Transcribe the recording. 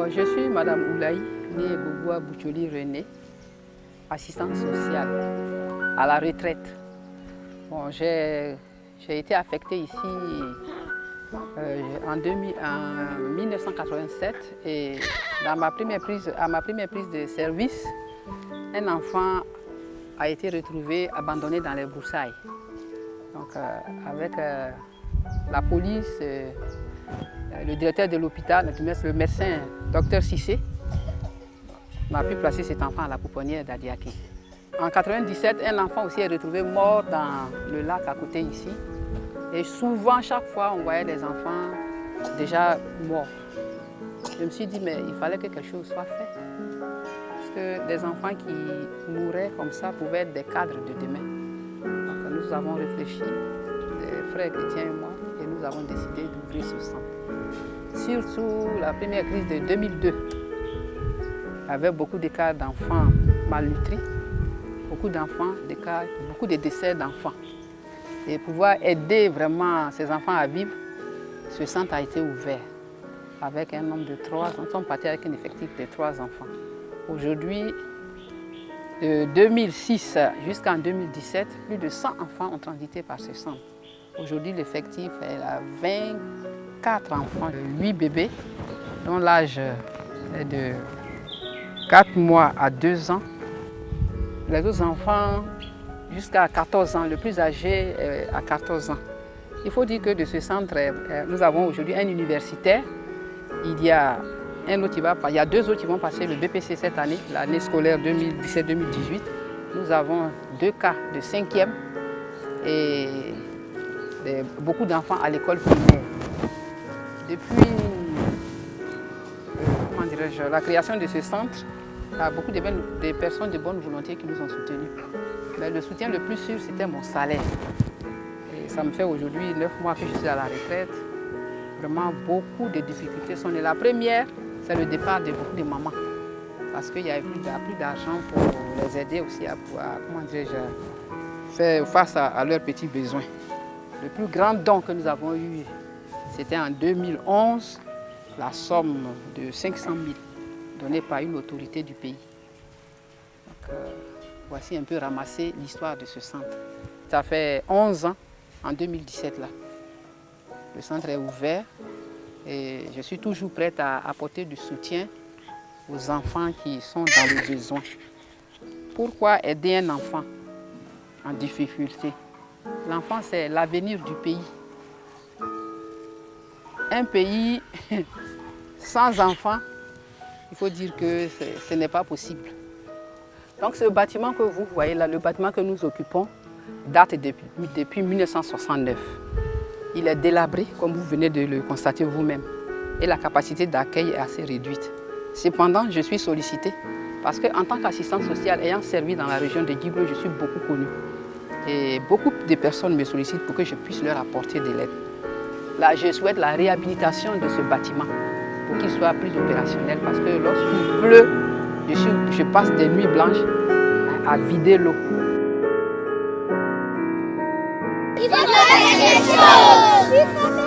Je suis Madame Oulaï, née Boboua Boucholi René, assistante sociale à la retraite. Bon, j'ai été affectée ici en 1987 et à ma première prise de service, un enfant a été retrouvé abandonné dans les broussailles. Donc avec la police, le directeur de l'hôpital, le médecin Dr Cissé, on a pu placer cet enfant à la pouponnière d'Adiaké. En 1997, un enfant aussi est retrouvé mort dans le lac à côté ici. Et souvent, chaque fois, on voyait des enfants déjà morts. Je me suis dit, mais il fallait que quelque chose soit fait. Parce que des enfants qui mouraient comme ça pouvaient être des cadres de demain. Donc nous avons réfléchi, les frères chrétiens et moi, et nous avons décidé d'ouvrir ce centre. Surtout la première crise de 2002. Il y avait beaucoup de cas d'enfants malnutris, beaucoup de décès d'enfants. Et pouvoir aider vraiment ces enfants à vivre, ce centre a été ouvert avec un nombre de 3 enfants. Nous sommes partis avec un effectif de 3 enfants. Aujourd'hui, de 2006 jusqu'en 2017, plus de 100 enfants ont transité par ce centre. Aujourd'hui, l'effectif est à 24 enfants, 8 bébés, dont l'âge est de 4 mois à 2 ans. Les autres enfants jusqu'à 14 ans, le plus âgé à 14 ans. Il faut dire que de ce centre, nous avons aujourd'hui un universitaire. Il y a 2 autres qui vont passer le BPC cette année, l'année scolaire 2017-2018. Nous avons 2 cas de 5e et beaucoup d'enfants à l'école primaire. Depuis la création de ce centre, il y a beaucoup de personnes de bonne volonté qui nous ont soutenus. Mais le soutien le plus sûr, c'était mon salaire. Et ça me fait aujourd'hui 9 mois que je suis à la retraite. Vraiment, beaucoup de difficultés sont nées. La première, c'est le départ de beaucoup de mamans. Parce qu'il n'y avait plus d'argent pour les aider aussi à pouvoir, faire face à leurs petits besoins. Le plus grand don que nous avons eu, c'était en 2011, la somme de 500 000 donnée par une autorité du pays. Donc, voici un peu ramasser l'histoire de ce centre. Ça fait 11 ans, en 2017 là. Le centre est ouvert et je suis toujours prête à apporter du soutien aux enfants qui sont dans le besoin. Pourquoi aider un enfant en difficulté? L'enfant, c'est l'avenir du pays. Un pays sans enfants, il faut dire que ce n'est pas possible. Donc ce bâtiment que vous voyez là, le bâtiment que nous occupons, date depuis 1969. Il est délabré, comme vous venez de le constater vous-même. Et la capacité d'accueil est assez réduite. Cependant, je suis sollicitée parce qu'en tant qu'assistante sociale ayant servi dans la région de Guiblo, je suis beaucoup connue. Et beaucoup de personnes me sollicitent pour que je puisse leur apporter de l'aide. Là, je souhaite la réhabilitation de ce bâtiment pour qu'il soit plus opérationnel parce que lorsqu'il pleut, je passe des nuits blanches à vider l'eau. Il faut faire quelque chose!